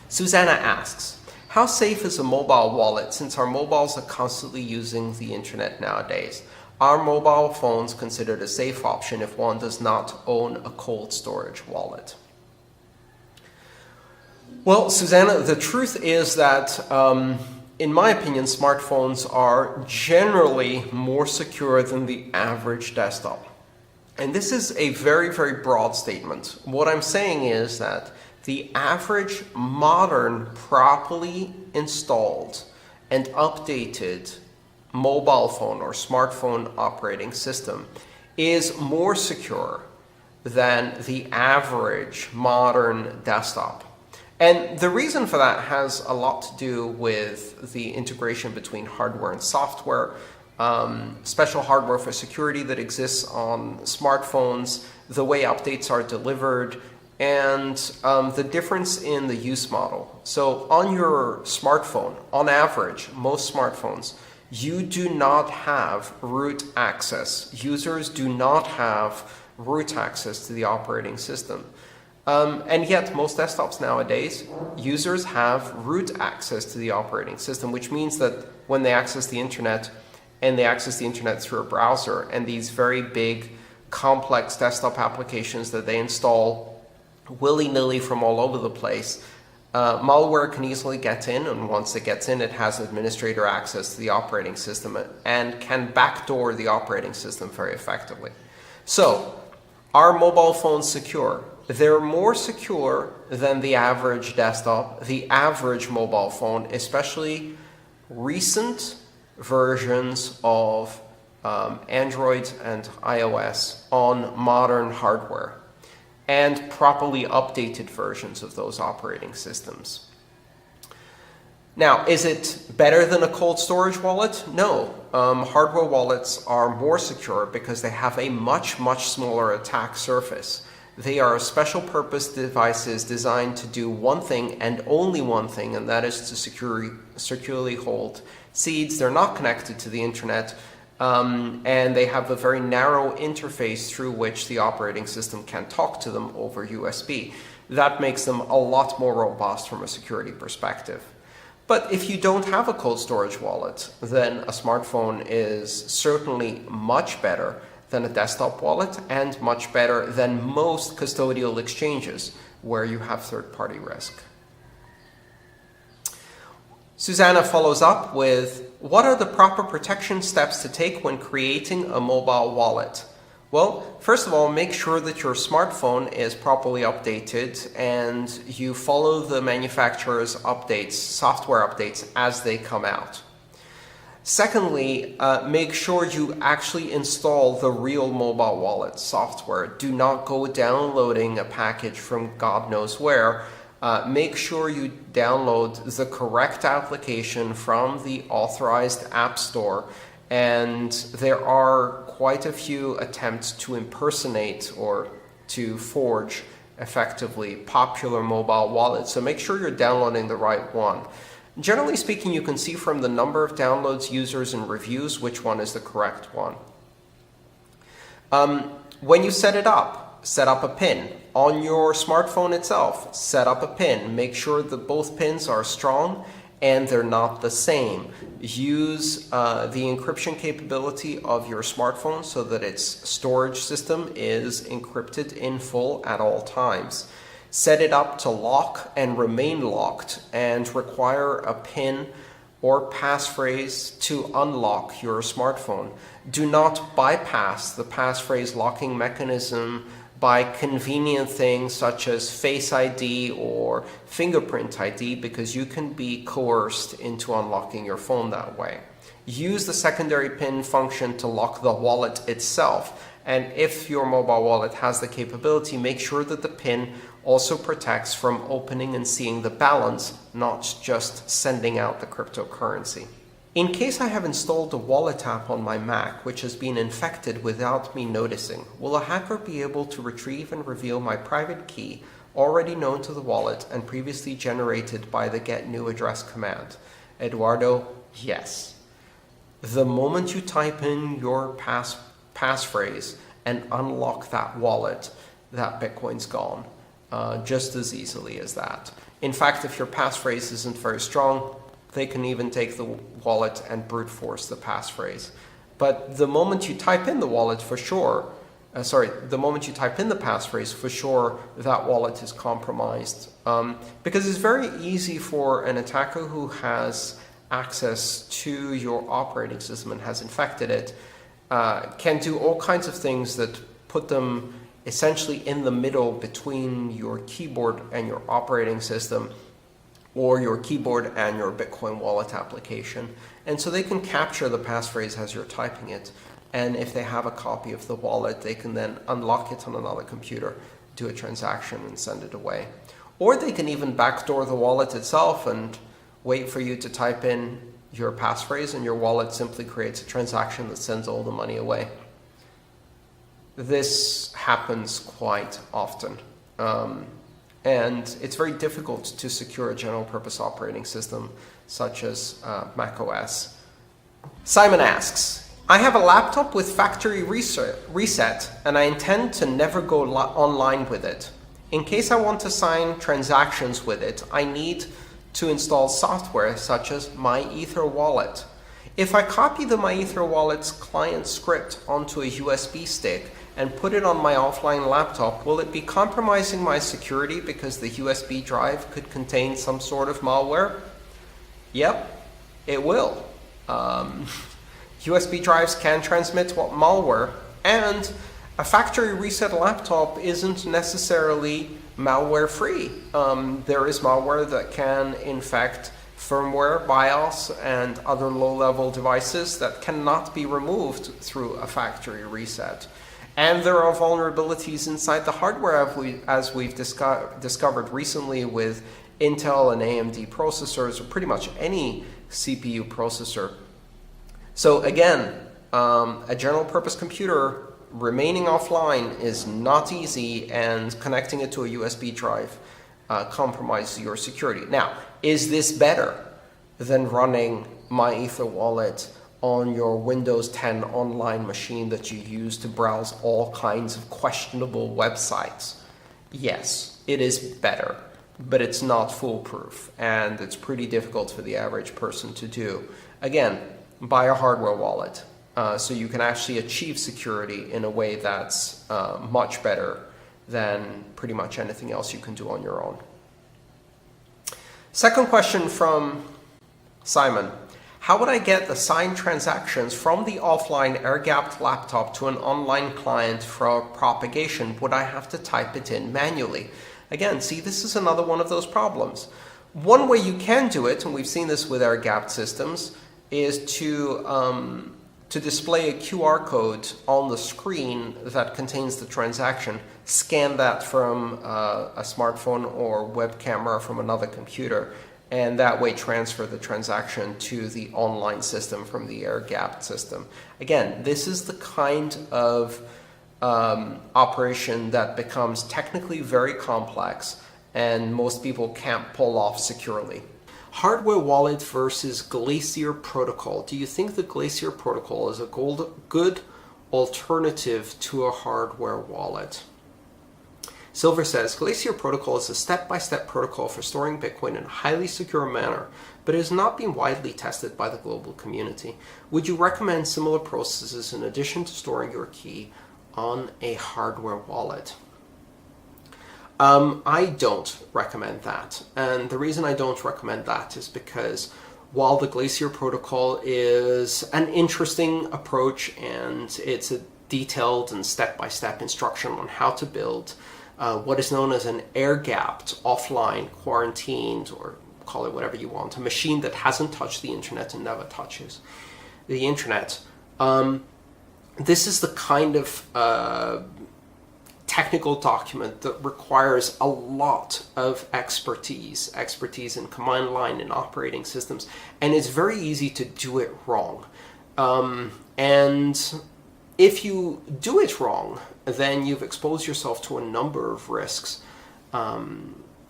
Susanna asks, how safe is a mobile wallet since our mobiles are constantly using the internet nowadays? Are mobile phones considered a safe option if one does not own a cold storage wallet? Well, Susanna, the truth is that, in my opinion, smartphones are generally more secure than the average desktop. And this is a very, very broad statement. What I'm saying is that the average modern, properly installed and updated mobile phone or smartphone operating system is more secure than the average modern desktop. And the reason for that has a lot to do with the integration between hardware and software, special hardware for security that exists on smartphones, the way updates are delivered, and the difference in the use model. So on your smartphone, on average, most smartphones, you do not have root access. Users do not have root access to the operating system. And yet, most desktops nowadays, users have root access to the operating system, which means that when they access the internet, and they access the internet through a browser, and these very big, complex desktop applications that they install willy-nilly from all over the place, malware can easily get in, and once it gets in, it has administrator access to the operating system and can backdoor the operating system very effectively. So, are mobile phones secure? They're more secure than the average desktop, the average mobile phone, especially recent versions of Android and iOS on modern hardware, and properly updated versions of those operating systems. Now, is it better than a cold storage wallet? No. Hardware wallets are more secure because they have a much, much smaller attack surface. They are special purpose devices designed to do one thing and only one thing, and that is to securely hold seeds. They're not connected to the internet, and they have a very narrow interface through which the operating system can talk to them over USB. That makes them a lot more robust from a security perspective. But if you don't have a cold storage wallet, then a smartphone is certainly much better than a desktop wallet and much better than most custodial exchanges where you have third-party risk. Susanna follows up with, what are the proper protection steps to take when creating a mobile wallet? Well, first of all, make sure that your smartphone is properly updated and you follow the manufacturer's updates, software updates, as they come out. Secondly, make sure you actually install the real mobile wallet software. Do not go downloading a package from God knows where. Make sure you download the correct application from the authorized app store. And there are quite a few attempts to impersonate or to forge effectively popular mobile wallets. So make sure you're downloading the right one. Generally speaking, you can see from the number of downloads, users, and reviews which one is the correct one. When you set up a PIN. On your smartphone itself, set up a PIN. Make sure that both pins are strong and they're not the same. Use the encryption capability of your smartphone so that its storage system is encrypted in full at all times. Set it up to lock and remain locked and require a PIN or passphrase to unlock your smartphone. Do not bypass the passphrase locking mechanism by convenient things such as Face ID or fingerprint ID, because you can be coerced into unlocking your phone that way. Use the secondary PIN function to lock the wallet itself, and if your mobile wallet has the capability, make sure that the PIN also protects from opening and seeing the balance, not just sending out the cryptocurrency. In case I have installed a wallet app on my Mac which has been infected without me noticing, will a hacker be able to retrieve and reveal my private key already known to the wallet and previously generated by the get new address command? Eduardo, yes. The moment you type in your passphrase and unlock that wallet, that Bitcoin's gone. Just as easily as that. In fact, if your passphrase isn't very strong, they can even take the wallet and brute force the passphrase. But the moment you type in the wallet, for sure, the moment you type in the passphrase, for sure, that wallet is compromised. Because it's very easy for an attacker who has access to your operating system and has infected it, can do all kinds of things that put them essentially in the middle between your keyboard and your operating system, or your keyboard and your Bitcoin wallet application. And so they can capture the passphrase as you're typing it. And if they have a copy of the wallet, they can then unlock it on another computer, do a transaction, and send it away. Or they can even backdoor the wallet itself and wait for you to type in your passphrase, and your wallet simply creates a transaction that sends all the money away. This happens quite often. And it's very difficult to secure a general purpose operating system such as macOS. Simon asks, I have a laptop with factory reset and I intend to never go online with it. In case I want to sign transactions with it, I need to install software such as MyEtherWallet. If I copy the MyEtherWallet's client script onto a USB stick and put it on my offline laptop, will it be compromising my security because the USB drive could contain some sort of malware? Yep, it will. USB drives can transmit malware, and a factory reset laptop isn't necessarily malware free. There is malware that can infect firmware, BIOS, and other low-level devices that cannot be removed through a factory reset. And there are vulnerabilities inside the hardware, as we've discovered recently with Intel and AMD processors, or pretty much any CPU processor. So again, a general purpose computer remaining offline is not easy, and connecting it to a USB drive compromises your security. Now, is this better than running MyEtherWallet on your Windows 10 online machine that you use to browse all kinds of questionable websites? Yes, it is better, but it's not foolproof, and it's pretty difficult for the average person to do. Again, buy a hardware wallet so you can actually achieve security in a way that's much better than pretty much anything else you can do on your own. Second question from Simon. How would I get the signed transactions from the offline air-gapped laptop to an online client for propagation? Would I have to type it in manually? Again, see, this is another one of those problems. One way you can do it, and we've seen this with air-gapped systems, is to display a QR code on the screen that contains the transaction, scan that from a smartphone or web camera from another computer, and that way transfer the transaction to the online system from the air-gapped system. Again, this is the kind of operation that becomes technically very complex and most people can't pull off securely. Hardware wallet versus Glacier protocol. Do you think the Glacier protocol is a good alternative to a hardware wallet? Silver says, Glacier protocol is a step-by-step protocol for storing Bitcoin in a highly secure manner, but it has not been widely tested by the global community. Would you recommend similar processes in addition to storing your key on a hardware wallet? I don't recommend that. And the reason I don't recommend that is because while the Glacier protocol is an interesting approach and it's a detailed and step-by-step instruction on how to build what is known as an air-gapped, offline, quarantined, or call it whatever you want, a machine that hasn't touched the internet and never touches the internet. This is the kind of technical document that requires a lot of expertise in command line and operating systems, and it's very easy to do it wrong. And if you do it wrong, then you've exposed yourself to a number of risks,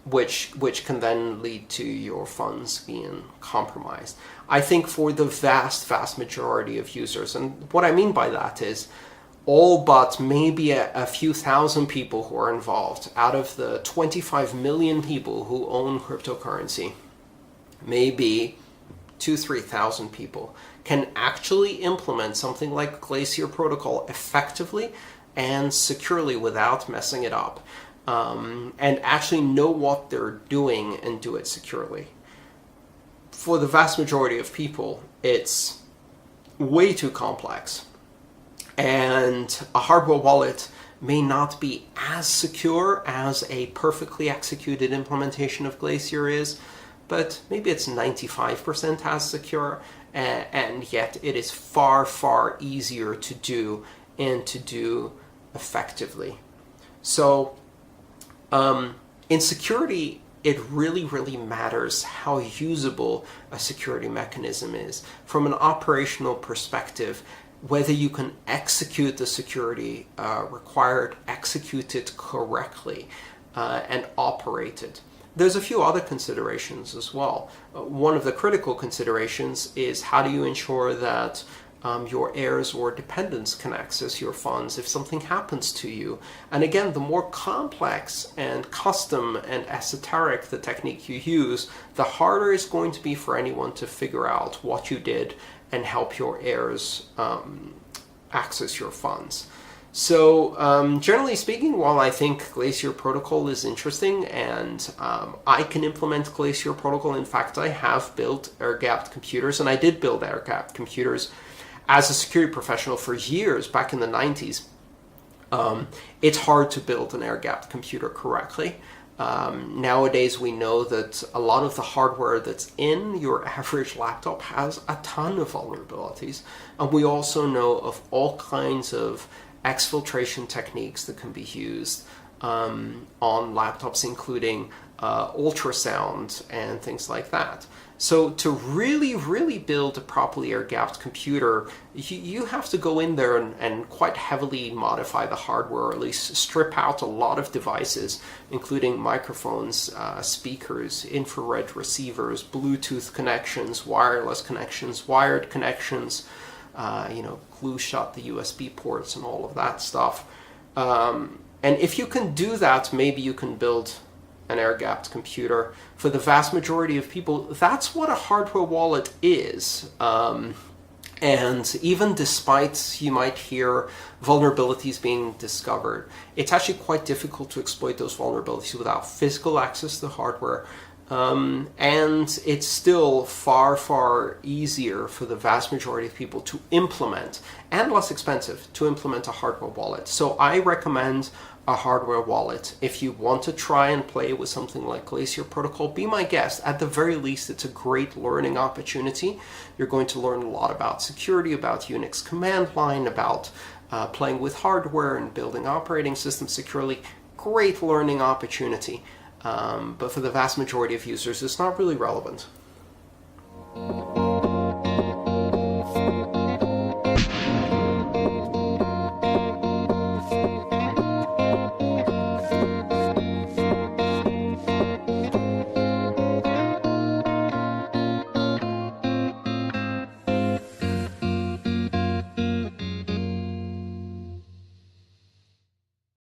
which can then lead to your funds being compromised. I think for the vast majority of users, and what I mean by that is all but maybe a few thousand people who are involved out of the 25 million people who own cryptocurrency, maybe 2,000-3,000 people can actually implement something like Glacier Protocol effectively and securely without messing it up, and actually know what they're doing and do it securely. For the vast majority of people, it's way too complex. And a hardware wallet may not be as secure as a perfectly executed implementation of Glacier is, but maybe it's 95% as secure, and yet it is far, far easier to do and to do effectively. So in security, it really, really matters how usable a security mechanism is. From an operational perspective, whether you can execute the security required, execute it correctly, and operate it. There's a few other considerations as well. One of the critical considerations is how do you ensure that your heirs or dependents can access your funds if something happens to you. And again, the more complex and custom and esoteric the technique you use, the harder it's going to be for anyone to figure out what you did and help your heirs access your funds. So generally speaking, while I think Glacier Protocol is interesting and I can implement Glacier Protocol, in fact, I have built air-gapped computers, and I did build air-gapped computers as a security professional for years back in the 90s. It's hard to build an air-gapped computer correctly. Nowadays, we know that a lot of the hardware that's in your average laptop has a ton of vulnerabilities. And we also know of all kinds of exfiltration techniques that can be used on laptops, including ultrasound and things like that. So to really, really build a properly air-gapped computer, you have to go in there and quite heavily modify the hardware, or at least strip out a lot of devices, including microphones, speakers, infrared receivers, Bluetooth connections, wireless connections, wired connections, glue shut the USB ports and all of that stuff. And if you can do that, maybe you can build an air-gapped computer. For the vast majority of people, that's what a hardware wallet is. And even despite you might hear vulnerabilities being discovered, it's actually quite difficult to exploit those vulnerabilities without physical access to the hardware. And it's still far, far easier for the vast majority of people to implement, and less expensive to implement, a hardware wallet. So I recommend a hardware wallet. If you want to try and play with something like Glacier Protocol, be my guest. At the very least, it's a great learning opportunity. You're going to learn a lot about security, about Unix command line, about playing with hardware and building operating systems securely. Great learning opportunity. But for the vast majority of users, it's not really relevant.